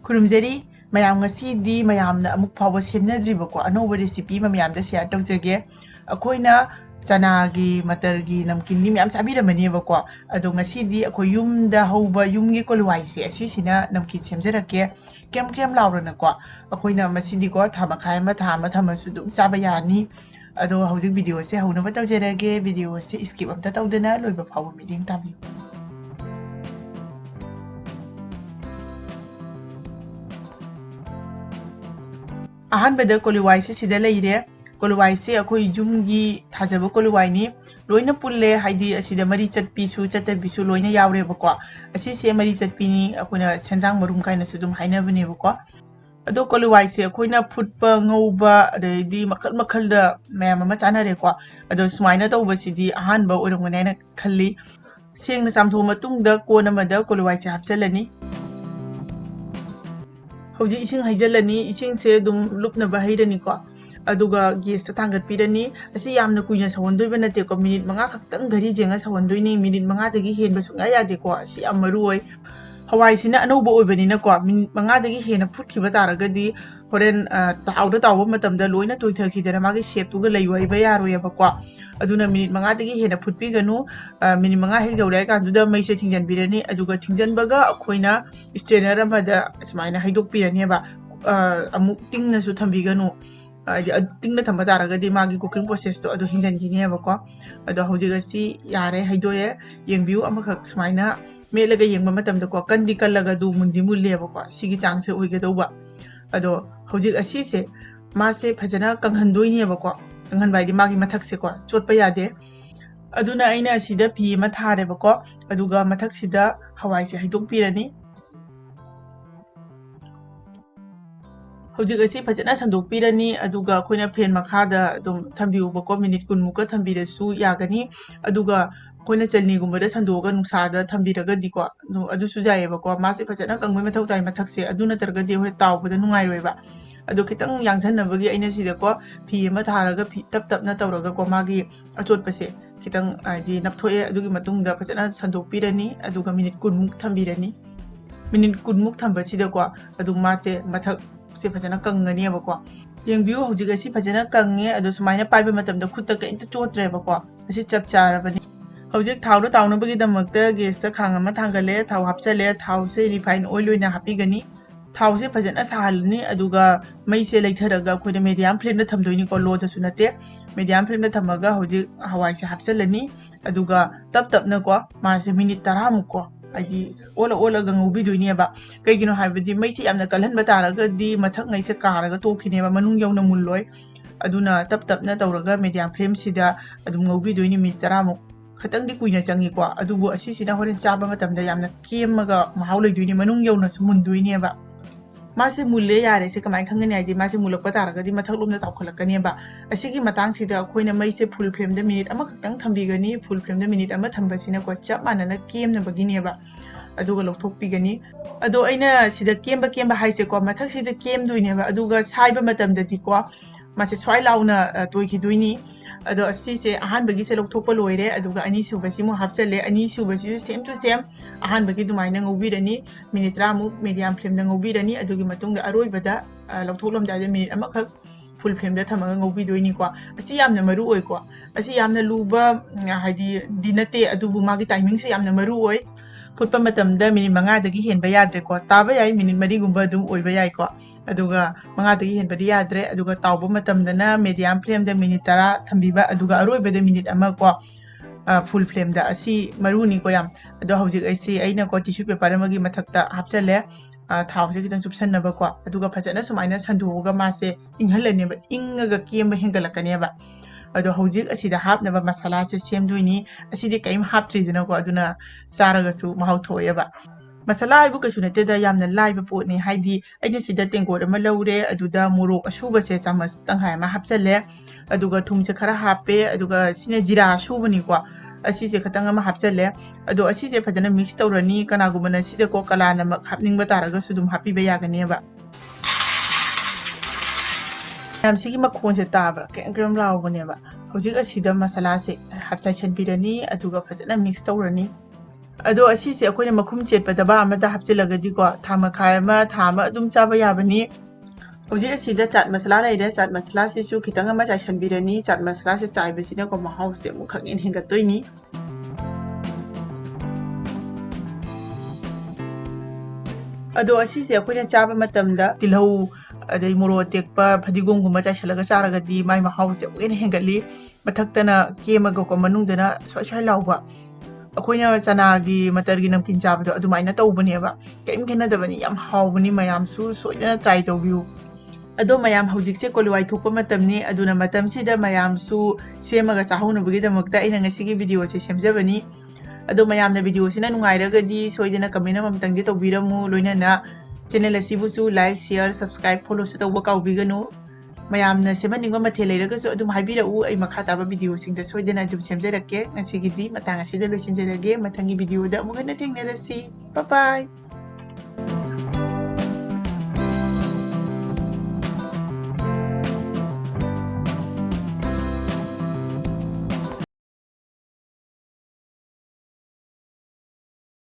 ꯈꯨꯔꯨꯝꯖꯔꯤ ꯃꯌꯥꯝ ꯉꯁꯤꯗꯤ ꯃꯌꯥꯝꯅ ꯑꯃꯨꯛ ꯐꯥꯎꯕ ꯁꯦꯝꯅꯗ꯭ꯔꯤꯕꯀꯣ ꯑꯅꯧꯕ ꯔꯦꯁꯤꯄꯤ ꯑꯃ ꯃꯌꯥꯝꯗ ꯁꯦꯌꯔ ꯇꯧꯖꯒꯦ ꯑꯩꯈꯣꯏꯅ ꯆꯅꯥꯒꯤ ꯃꯇꯔꯒꯤ ꯅꯝꯀꯤꯟꯗꯤ ꯃꯌꯥꯝ ꯆꯥꯕꯤꯔꯝꯃꯅꯦꯕꯀꯣ ꯑꯗꯣ ꯉꯁꯤꯗꯤ ꯑꯩꯈꯣꯏ ꯌꯨꯝꯗ ꯍꯧꯕ ꯌꯨꯝꯒꯤ ꯀꯣꯂꯨꯋꯥꯏꯁꯦ ꯑꯁꯤꯁꯤꯅ ꯅꯝꯀꯤꯟ ꯁꯦꯝꯖꯔꯛꯀꯦ ꯀꯦꯝ ꯀꯦꯝ ꯂꯥꯎꯔꯅꯀꯣ ꯑꯩꯈꯣꯏꯅ ꯃꯁꯤꯗꯤꯀꯣ ꯊꯥ ꯃꯈꯥꯏ ꯑꯃ ꯊꯥ ꯑꯃ ꯊꯝꯃꯁꯨ ꯑꯗꯨꯝ ꯆꯥꯕ ꯌꯥꯅꯤ ꯑꯗꯣ ꯍꯧꯖꯤꯛ ꯚꯤꯗꯤꯑꯣꯁꯦ ꯍꯧꯅꯕ ꯇꯧꯖꯔꯒꯦ ꯚꯤꯗꯤꯑꯣꯁꯦ ꯏꯁꯀꯤꯞ ꯑꯝꯇ ꯇꯧꯗꯅ ꯂꯣꯏꯕ ꯐꯥꯎꯕ ꯃꯤꯠꯌꯦꯡ ꯇꯥꯕꯤꯌꯨ ꯑꯍꯥꯟꯕꯗ ꯀꯣꯂꯨꯋꯥꯏꯁꯦ ꯁꯤꯗ ꯂꯩꯔꯦ ꯀꯣꯂꯨꯋꯥꯏꯁꯦ ꯑꯩꯈꯣꯏ ꯌꯨꯝꯒꯤ ꯊꯥꯖꯕ ꯀꯣꯂꯨꯋꯥꯏꯅꯤ ꯂꯣꯏꯅ ꯄꯨꯜꯂꯦ ꯍꯥꯏꯗꯤ ꯑꯁꯤꯗ ꯃꯔꯤ ꯆꯠꯄꯤꯁꯨ ꯆꯠꯇꯕꯤꯁꯨ ꯂꯣꯏꯅ ꯌꯥꯎꯔꯦꯕꯀꯣ ꯑꯁꯤꯁꯦ ꯃꯔꯤ ꯆꯠꯄꯤꯅꯤ ꯑꯩꯈꯣꯏꯅ ꯁꯦꯟꯗ꯭ꯔꯥꯡ ꯃꯔꯨꯝ ꯀꯥꯏꯅꯁꯨ ꯑꯗꯨꯝ ꯍꯥꯏꯅꯕꯅꯦꯕꯀꯣ ꯑꯗꯣ ꯀꯣꯂꯨꯋꯥꯏꯁꯦ ꯑꯩꯈꯣꯏꯅ ꯐꯨꯠꯄ ꯉꯧꯕ ꯑꯗꯩꯗꯤ ꯃꯈꯜ ꯃꯈꯜꯗ ꯃꯌꯥꯝ ꯑꯃ ꯆꯥꯅꯔꯦꯀꯣ ꯑꯗꯣ ꯁꯨꯃꯥꯏꯅ ꯇꯧꯕꯁꯤꯗꯤ ꯑꯍꯥꯟꯕ ꯑꯣꯏꯔꯝꯒꯅꯤ ꯍꯥꯏꯅ ꯈꯜꯂꯤ ꯁꯦꯡꯅ ꯆꯥꯝꯊꯣꯛꯑ ꯃꯇꯨꯡꯗ ꯀꯣꯟ ꯑꯃꯗ ꯀꯣꯂꯨꯋꯥꯏꯁꯦ ꯍꯥꯞꯆꯤꯜꯂꯅꯤ ꯍꯧꯖꯤꯛ ꯏꯁꯤꯡ ꯍꯩꯖꯤꯜꯂꯅꯤ ꯏꯁꯤꯡꯁꯦ ꯑꯗꯨꯝ ꯂꯨꯞꯅꯕ ꯍꯩꯔꯅꯤꯀꯣ ꯑꯗꯨꯒ ꯒꯦꯁꯇ ꯊꯥꯡꯒꯠꯄꯤꯔꯅꯤ ꯑꯁꯤ ꯌꯥꯝꯅ ꯀꯨꯏꯅ ꯁꯧꯍꯟꯗꯣꯏꯕ ꯅꯠꯇꯦꯀꯣ ꯃꯤꯅꯤꯠ 5 ꯈꯛꯇꯪ ꯘꯔꯤ ꯌꯦꯡꯉ ꯁꯧꯍꯟꯗꯣꯏꯅꯤ ꯃꯤꯅꯤꯠ 5ꯗꯒꯤ ꯍꯦꯟꯕ ꯁꯨꯡꯌꯥ ꯌꯥꯗꯦꯀꯣ ꯑꯁꯤ ꯌꯥꯝ ꯃꯔꯨ ꯑꯣꯏ ꯍꯋꯥꯏꯁꯤꯅ ꯑꯅꯧꯕ ꯑꯣꯏꯕꯅꯤꯅꯀꯣ ꯃꯤꯅꯤꯠ 5ꯗꯒꯤ ꯍꯦꯟꯅ ꯐꯨꯠꯈꯤꯕ ꯇꯥꯔꯒꯗꯤ ꯍꯣꯔꯦꯟ ꯇꯥꯎꯕ ꯃꯇꯝꯗ ꯂꯣꯏꯅ ꯇꯣꯏꯊꯈꯤꯗꯅ ꯃꯥꯒꯤ ꯁꯦꯞꯇꯨꯒ ꯂꯩꯕ ꯌꯥꯔꯣꯏꯑꯕꯀꯣ ꯑꯗꯨꯅ ꯃꯤꯅꯤꯠ 5ꯗꯒꯤ ꯍꯦꯟꯅ ꯐꯨꯠꯄꯤꯒꯅꯨ ꯃꯤꯅꯤꯠ 5 ꯍꯦꯛ ꯌꯧꯔꯦ ꯍꯥꯏ ꯀꯥꯟꯗꯨꯗ ꯃꯩꯁꯦ ꯊꯤꯡꯖꯤꯟꯕꯤꯔꯅꯤ ꯑꯗꯨꯒ ꯊꯤꯡꯖꯤꯟꯕꯒ ꯑꯩꯈꯣꯏꯅ ꯁ꯭ꯇ꯭ꯔꯦꯅꯔ ꯑꯃꯗ ꯁꯨꯃꯥꯏꯅ ꯍꯩꯗꯣꯛꯄꯤꯔꯅꯦꯕ ꯑꯃꯨꯛ ꯇꯤꯡꯅꯁꯨ ꯊꯝꯕꯤꯒꯅꯨ ꯍꯥꯏꯗꯤ ꯇꯤꯡꯅ ꯊꯝꯕ ꯇꯥꯔꯒꯗꯤ ꯃꯥꯒꯤ ꯀꯨꯀꯤꯡ ꯄ꯭ꯔꯣꯁꯦꯁꯇꯣ ꯑꯗꯨ ꯍꯤꯡꯖꯟꯈꯤꯅꯦꯕꯀꯣ ꯑꯗꯣ ꯍꯧꯖꯤꯛ ꯑꯁꯤ ꯌꯥꯔꯦ ꯍꯩꯗꯣꯛꯑꯦ ꯌꯦꯡꯕꯤꯌꯨ ꯑꯃꯈꯛ ꯁꯨꯃꯥꯏꯅ ꯃꯦꯠꯂꯒ ꯌꯦꯡꯕ ꯃꯇꯝꯗꯀꯣ ꯀꯟꯗꯤ ꯀꯜꯂꯒ ꯑꯗꯨ ꯃꯨꯟꯗꯤ ꯃꯨꯜꯂꯦꯕꯀꯣ ꯁꯤꯒꯤ ꯆꯥꯡꯁꯦ ꯑꯣꯏꯒꯗꯧꯕ ꯑꯗꯣ ꯍꯧꯖꯤꯛ ꯑꯁꯤꯁꯦ ꯃꯥꯁꯦ ꯐꯖꯅ ꯀꯪꯍꯟꯗꯣꯏꯅꯦꯕꯀꯣ ꯀꯪꯍꯟꯕ ꯍꯥꯏꯗꯤ ꯃꯥꯒꯤ ꯃꯊꯛꯁꯦꯀꯣ ꯆꯣꯠꯄ ꯌꯥꯗꯦ ꯑꯗꯨꯅ ꯑꯩꯅ ꯑꯁꯤꯗ ꯐꯤ ꯑꯃ ꯊꯥꯔꯦꯕꯀꯣ ꯑꯗꯨꯒ ꯃꯊꯛꯁꯤꯗ ꯍꯋꯥꯏꯁꯦ ꯍꯩꯗꯣꯛꯄꯤꯔꯅꯤ ꯍꯧꯖꯤꯛ ꯑꯁꯤ ꯐꯖꯅ ꯁꯟꯗꯣꯛꯄꯤꯔꯅꯤ ꯑꯗꯨꯒ ꯑꯩꯈꯣꯏꯅ ꯐꯦꯟ ꯃꯈꯥꯗ ꯑꯗꯨꯝ ꯊꯝꯕꯤꯌꯨꯕꯀꯣ ꯃꯤꯅꯤꯠ 10 ꯊꯝꯕꯤꯔꯁꯨ ꯌꯥꯒꯅꯤ ꯑꯗꯨꯒ ꯑꯩꯈꯣꯏꯅ ꯆꯜꯅꯤꯒꯨꯝꯕꯗ ꯁꯟꯗꯣꯛꯑꯒ ꯅꯨꯡꯁꯥꯗ ꯊꯝꯕꯤꯔꯒꯗꯤꯀꯣ ꯑꯗꯨꯁꯨ ꯌꯥꯏꯑꯕꯀꯣ ꯃꯥꯁꯦ ꯐꯖꯅ ꯀꯪꯕꯩ ꯃꯊꯧ ꯇꯥꯏ ꯃꯊꯛꯁꯦ ꯑꯗꯨ ꯅꯠꯇ꯭ꯔꯒꯗꯤ ꯑꯩꯈꯣꯏ ꯇꯥꯎꯕꯗ ꯅꯨꯡꯉꯥꯏꯔꯣꯏꯕ ꯑꯗꯣ ꯈꯤꯇꯪ ꯌꯥꯡꯁꯟꯅꯕꯒꯤ ꯑꯩꯅ ꯁꯤꯗꯀꯣ ꯐꯤ ꯑꯃ ꯊꯥꯔꯒ ꯐꯤ ꯇꯞꯅ ꯇꯧꯔꯒꯀꯣ ꯃꯥꯒꯤ ꯑꯆꯣꯠꯄꯁꯦ ꯈꯤꯇꯪ ꯍꯥꯏꯗꯤ ꯅꯞꯊꯣꯛꯑꯦ ꯑꯗꯨꯒꯤ ꯃꯇꯨꯡꯗ ꯐꯖꯅ ꯁꯟꯗꯣꯛꯄꯤꯔꯅꯤ ꯑꯗꯨꯒ ꯃꯤꯅꯤꯠ 10 ꯊꯝꯕꯤꯔꯅꯤ ꯃꯤꯅꯤꯠ 10 ꯊꯝꯕꯁꯤꯗꯀꯣ ꯑꯗꯨꯝ ꯃꯥꯁꯦ ꯃꯊꯛꯁꯦ ꯐꯖꯅ ꯀꯪꯒꯅꯦꯕꯀꯣ ꯌꯦꯡꯕꯤꯌꯨ ꯍꯧꯖꯤꯛ ꯑꯁꯤ ꯐꯖꯅ ꯀꯪꯉꯦ ꯑꯗꯣ ꯁꯨꯃꯥꯏꯅ ꯄꯥꯏꯕ ꯃꯇꯝꯗ ꯈꯨꯠꯇ ꯀꯩꯝꯇ ꯆꯣꯠꯇ꯭ꯔꯦꯕꯀꯣ ꯑꯁꯤ ꯆꯞ ꯆꯥꯔꯕꯅꯤ ꯍꯧꯖꯤꯛ ꯊꯥꯎꯗꯣ ꯇꯥꯎꯅꯕꯒꯤꯗꯃꯛꯇ ꯒꯦꯁꯇ ꯈꯥꯡ ꯑꯃ ꯊꯥꯡꯒꯠꯂꯦ ꯊꯥꯎ ꯍꯥꯞꯆꯜꯂꯦ ꯊꯥꯎꯁꯦ ꯔꯤꯐꯥꯏꯟ ꯑꯣꯏꯜ ꯑꯣꯏꯅ ꯍꯥꯞꯄꯤꯒꯅꯤ ꯊꯥꯎꯁꯦ ꯐꯖꯅ ꯁꯥꯍꯜꯂꯅꯤ ꯑꯗꯨꯒ ꯃꯩꯁꯦ ꯂꯩꯊꯔꯒ ꯑꯩꯈꯣꯏꯅ ꯃꯦꯗꯤꯌꯝ ꯐ꯭ꯂꯦꯝꯗ ꯊꯝꯗꯣꯏꯅꯤꯀꯣ ꯂꯣꯗꯁꯨ ꯅꯠꯇꯦ ꯃꯦꯗꯤꯌꯝ ꯐ꯭ꯂꯦꯝꯗ ꯊꯝꯃꯒ ꯍꯧꯖꯤꯛ ꯍꯋꯥꯏꯁꯦ ꯍꯥꯞꯆꯜꯂꯅꯤ ꯑꯗꯨꯒ ꯇꯞꯅꯀꯣ ꯃꯥꯁꯦ ꯃꯤꯅꯤꯠ 10 ꯍꯥꯏꯗꯤ ꯑꯣꯜꯂꯒ ꯉꯧꯕꯤꯗꯣꯏꯅꯦꯕ ꯀꯩꯒꯤꯅꯣ ꯍꯥꯏꯕꯗꯤ ꯃꯩꯁꯦ ꯌꯥꯝꯅ ꯀꯜꯍꯟꯕ ꯇꯥꯔꯒꯗꯤ ꯃꯊꯛꯉꯩꯁꯦ ꯀꯥꯔꯒ ꯇꯣꯛꯈꯤꯅꯦꯕ ꯃꯅꯨꯡ ꯌꯧꯅ ꯃꯨꯜꯂꯣꯏ ꯑꯗꯨꯅ ꯇꯞꯅ ꯇꯧꯔꯒ ꯃꯦꯗꯤꯌꯝ ꯐ꯭ꯂꯦꯝꯁꯤꯗ ꯑꯗꯨꯝ ꯉꯧꯕꯤꯗꯣꯏꯅꯤ ꯃꯤꯅꯤꯠ 10 ꯈꯤꯇꯪꯗꯤ ꯀꯨꯏꯅ ꯆꯪꯉꯤꯀꯣ ꯑꯗꯨꯕꯨ ꯑꯁꯤꯁꯤꯅ ꯍꯣꯔꯦꯟ ꯆꯥꯕ ꯃꯇꯝꯗ ꯌꯥꯝꯅ ꯀꯦꯝꯃꯒ ꯃꯍꯥꯎ ꯂꯩꯗꯣꯏꯅꯤ ꯃꯅꯨꯡ ꯌꯧꯅꯁꯨ ꯃꯨꯟꯗꯣꯏꯅꯦꯕ ꯃꯥꯁꯦ मुल्ले यारे से कमाई खंगने आइदि मासे मुलक तारगदि मथकलोमदा तावखलकनेबा असिगी मतांगसिदा अखोइना मैसे फुल फ्लेम द मिनिट अमा खक्तंग थंबिगनी फुल फ्लेम द मिनिट अमा थंबसिना को चप मानना केमनबगिनेबा अदुगा लौथोकपिगनी अदो अइना सिदा केमबा हाइसे को मथक सिदा केमदुइनेबा अदुगा साइबा मतमददि को मासे स्वाइ लाउना तोइखिदुइनी अदो असिसे अहानबगी से लौथोकप लोइरे अदुगा अनिसुबसि मु हापचले अनिसुबसि सेम टू सेम अहानबगी दुमाइना ngौबिरनी मिनिट 30 मु मीडियम फ्लेम द ngौबिरनी अदुगी मतुंग अरोइबदा लौथोकलमदाइदे मिनिट अमखक फुल फ्लेम द थमगा ngौबिदोइनी को असि यामना मरु ओइ को असि यामना लुबा हाइदि दिनते अदुबु मागी टाइमिंग से यामना मरु ओइ फुटपा मतमदा मिनिट 5 दगी हेनबा याद्रेको ताबा याइ मिनिट 4 गुंबा अदुम ओइबा याइको अदुगा 5 दगी हेनबदि याद्रे अदुगा तावबा मतमदना मीडियम फ्लेम द मिनिट 10 थंबिबा अदुगा अरोइबदा मिनिट अमा को फुल फ्लेम द असि मरुनी को याम अदो हौजिक ऐसि अइना को टिश्यू पेपर अमगी मथक्ता हापचले थावसे खितंग चुपसन्नबा को अदुगा फजना सुमाइना संदोगा मासे इंहलनेबा इंगगा केमबा हेंगलकनेबा अदो हौजिक असिदा हापनबा मसाला से सेमदुइनी असिदि कइम हापत्रिदना को अदुना चारगसु महाउ थोयबा मसाला आइबु कछु नतेदा यामना लाइबा पोटनी हाइदि अइना सिदा तेंगोड अमा लौरे अदुदा मोरोक असुबसे चामच तंहाय अमा हापचले अदुगा थुमसे खरा हापे अदुगा सिने जीरा असुबनी को असिसे खतंग अमा हापचले अदो असिसे फजना मिक्स तौरनी कनागुमना सिदा को कला नमक हापनिंगबा तारगसु दुम हापिबा यागनेबा याम सिगी मखोनसे ताबरा केंग्रम लावबनेबा हौजिक असिदा मसाला से हापचाइसन बिरनी अदुगा फजना मिक्स तौरनी ꯑꯗꯣ ꯑꯁꯤꯁꯦ ꯑꯩꯈꯣꯏꯅ ꯃꯈꯨꯝ ꯆꯦꯠꯄ ꯗꯕꯥ ꯑꯃꯗ ꯍꯥꯞꯆꯤꯜꯂꯒꯗꯤꯀꯣ ꯊꯥ ꯃꯈꯥꯏ ꯑꯃ ꯊꯥ ꯑꯃ ꯑꯗꯨꯝ ꯆꯥꯕ ꯌꯥꯕꯅꯤ ꯍꯧꯖꯤꯛ ꯑꯁꯤꯗ ꯆꯥꯠ ꯃꯁꯥꯂꯥ ꯂꯩꯔꯦ ꯆꯥꯠ ꯃꯁꯥꯂꯥꯁꯤꯁꯨ ꯈꯤꯇꯪ ꯑꯃ ꯆꯥꯏꯁꯟꯕꯤꯔꯅꯤ ꯆꯥꯠ ꯃꯁꯥꯂꯥꯁꯦ ꯆꯥꯏꯕꯁꯤꯅꯀꯣ ꯃꯍꯥꯎꯁꯦ ꯑꯃꯨꯛ ꯈꯪꯍꯦꯟ ꯍꯦꯟꯒꯠꯇꯣꯏꯅꯤ ꯑꯗꯣ ꯑꯁꯤꯁꯦ ꯑꯩꯈꯣꯏꯅ ꯆꯥꯕ ꯃꯇꯝꯗ ꯇꯤꯜꯍꯧ ꯑꯗꯩ ꯃꯣꯔꯣꯛ ꯑꯇꯦꯛꯄ ꯐꯗꯤꯒꯣꯝꯒꯨꯝꯕ ꯆꯥꯏꯁꯤꯜꯂꯒ ꯆꯥꯔꯒꯗꯤ ꯃꯥꯏ ꯃꯍꯥꯎꯁꯦ ꯑꯃꯨꯛ ꯍꯦꯟꯅ ꯍꯦꯟꯒꯠꯂꯤ ꯃꯊꯛꯇꯅ ꯀꯦꯝꯃꯒꯀꯣ ꯃꯅꯨꯡꯗꯅ ꯁ꯭ꯋꯥꯏ ꯁ꯭ꯋꯥꯏ ꯂꯥꯎꯕ ꯑꯩꯈꯣꯏꯅ ꯆꯅꯥꯒꯤ ꯃꯇꯔꯒꯤ ꯅꯝꯀꯤꯟ ꯆꯥꯕꯗꯣ ꯑꯗꯨꯃꯥꯏꯅ ꯇꯧꯕꯅꯦꯕ ꯀꯔꯤꯝ ꯈꯦꯠꯅꯗꯕꯅꯤ ꯌꯥꯝ ꯍꯥꯎꯕꯅꯤ ꯃꯌꯥꯝꯁꯨ ꯁꯣꯏꯗꯅ ꯇ꯭ꯔꯥꯏ ꯇꯧꯕꯤꯌꯨ ꯑꯗꯣ ꯃꯌꯥꯝ ꯍꯧꯖꯤꯛꯁꯦ ꯀꯣꯂꯨꯋꯥꯏ ꯊꯣꯛꯄ ꯃꯇꯝꯅꯤ ꯑꯗꯨꯅ ꯃꯇꯝꯁꯤꯗ ꯃꯌꯥꯝꯁꯨ ꯁꯦꯝꯃꯒ ꯆꯥꯍꯧꯅꯕꯒꯤꯗꯃꯛꯇ ꯑꯩꯅ ꯉꯁꯤꯒꯤ ꯚꯤꯗꯤꯑꯣꯁꯦ ꯁꯦꯝꯖꯕꯅꯤ ꯑꯗꯣ ꯃꯌꯥꯝꯅ ꯚꯤꯗꯤꯑꯣꯁꯤꯅ ꯅꯨꯡꯉꯥꯏꯔꯒꯗꯤ ꯁꯣꯏꯗꯅ ꯀꯃꯦꯟ ꯑꯃꯇꯪꯗꯤ ꯇꯧꯕꯤꯔꯝꯃꯨ ꯂꯣꯏꯅꯅ ꯆꯦꯅꯦꯜ ꯑꯁꯤꯕꯨꯁꯨ ꯂꯥꯏꯛ ꯁꯤꯌꯔ ꯁꯕꯁꯀ꯭ꯔꯥꯏꯕ ꯐꯣꯂꯣꯁꯨ ꯇꯧꯕ ꯀꯥꯎꯕꯤꯒꯅꯨ ꯃꯌꯥꯝꯅ ꯁꯦꯝꯍꯟꯅꯤꯡꯕ ꯃꯊꯦꯜ ꯂꯩꯔꯒꯁꯨ ꯑꯗꯨꯝ ꯍꯥꯏꯕꯤꯔꯛꯎ ꯑꯩ ꯃꯈꯥ ꯇꯥꯕ ꯚꯤꯗꯤꯑꯣꯁꯤꯡꯗ ꯁꯣꯏꯗꯅ ꯑꯗꯨꯝ ꯁꯦꯝꯖꯔꯛꯀꯦ ꯉꯁꯤꯒꯤꯗꯤ ꯃꯇꯥꯡ ꯑꯁꯤꯗ ꯂꯣꯏꯁꯤꯟꯖꯔꯒꯦ ꯃꯊꯪꯒꯤ ꯚꯤꯗꯤꯑꯣꯗ ꯑꯃꯨꯛ ꯍꯟꯅ ꯊꯦꯡꯅꯔꯁꯤ ꯕꯥꯏ ꯕꯥꯏ